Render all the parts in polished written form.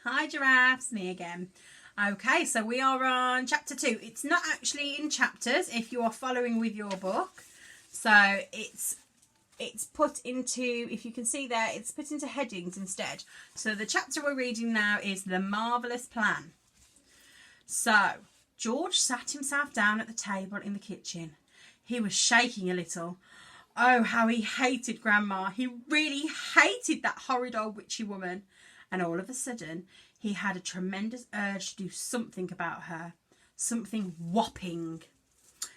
Hi giraffes, me again. Okay, so we are on chapter 2. It's not actually in chapters if you are following with your book. So it's put into, if you can see there, it's put into headings instead. So the chapter we're reading now is The Marvellous Plan. So George sat himself down at the table in the kitchen. He was shaking a little. Oh, how he hated Grandma. He really hated that horrid old witchy woman. And all of a sudden, he had a tremendous urge to do something about her. Something whopping.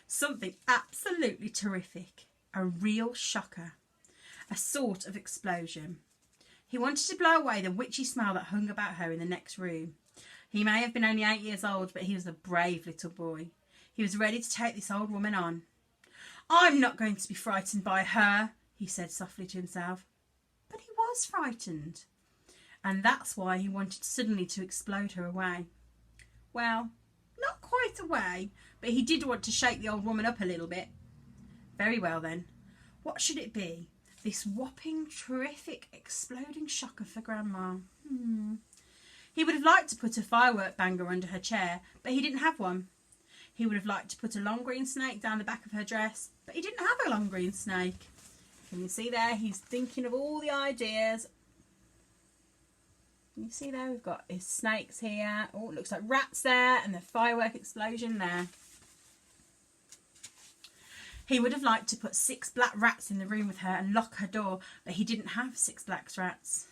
Something absolutely terrific. A real shocker. A sort of explosion. He wanted to blow away the witchy smell that hung about her in the next room. He may have been only 8 years old, but he was a brave little boy. He was ready to take this old woman on. I'm not going to be frightened by her, he said softly to himself. But he was frightened. And that's why he wanted suddenly to explode her away. Well, not quite away, but he did want to shake the old woman up a little bit. Very well then. What should it be? This whopping, terrific, exploding shocker for Grandma. He would have liked to put a firework banger under her chair, but he didn't have one. He would have liked to put a long green snake down the back of her dress, but he didn't have a long green snake. Can you see there? He's thinking of all the ideas. Can you see there? We've got his snakes here. Oh, it looks like rats there, and the firework explosion there. He would have liked to put 6 black rats in the room with her and lock her door, but he didn't have 6 black rats.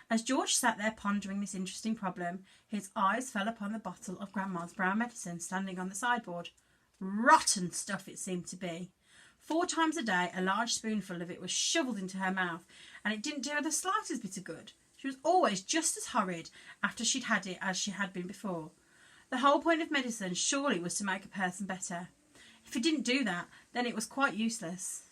As George sat there pondering this interesting problem, his eyes fell upon the bottle of Grandma's brown medicine standing on the sideboard. Rotten stuff it seemed to be. 4 times a day, a large spoonful of it was shovelled into her mouth, and it didn't do her the slightest bit of good. She was always just as horrid after she'd had it as she had been before. The whole point of medicine surely was to make a person better. If it didn't do that, then it was quite useless.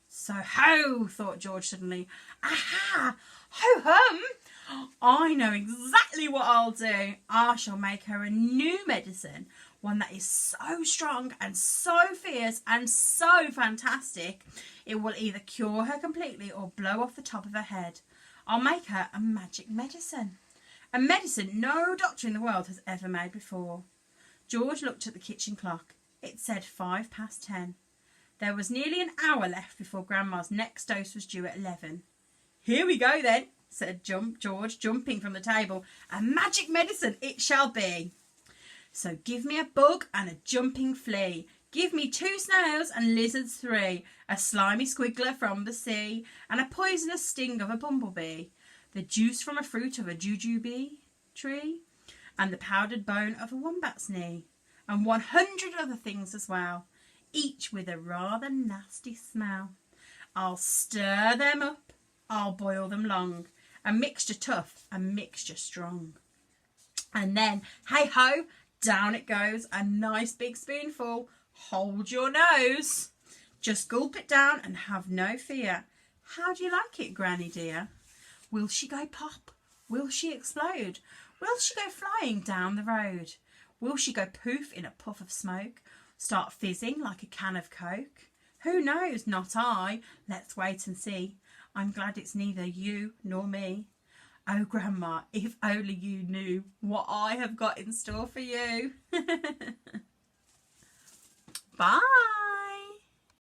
So ho, thought George suddenly. Aha! Ho-hum! I know exactly what I'll do. I shall make her a new medicine, one that is so strong and so fierce and so fantastic, it will either cure her completely or blow off the top of her head. I'll make her a magic medicine. A medicine no doctor in the world has ever made before. George looked at the kitchen clock. It said 10:05. There was nearly an hour left before Grandma's next dose was due at 11. Here we go then, said George, jumping from the table. A magic medicine it shall be. So give me a bug and a jumping flea. Give me 2 snails and lizards 3, a slimy squiggler from the sea, and a poisonous sting of a bumblebee, the juice from a fruit of a jujube tree, and the powdered bone of a wombat's knee, and 100 other things as well, each with a rather nasty smell. I'll stir them up, I'll boil them long, a mixture tough, a mixture strong. And then, hey-ho, down it goes, a nice big spoonful. Hold your nose. Just gulp it down and have no fear. How do you like it, Granny dear? Will she go pop? Will she explode? Will she go flying down the road? Will she go poof in a puff of smoke? Start fizzing like a can of Coke? Who knows? Not I. Let's wait and see. I'm glad it's neither you nor me. Oh, Grandma, if only you knew what I have got in store for you. Bye.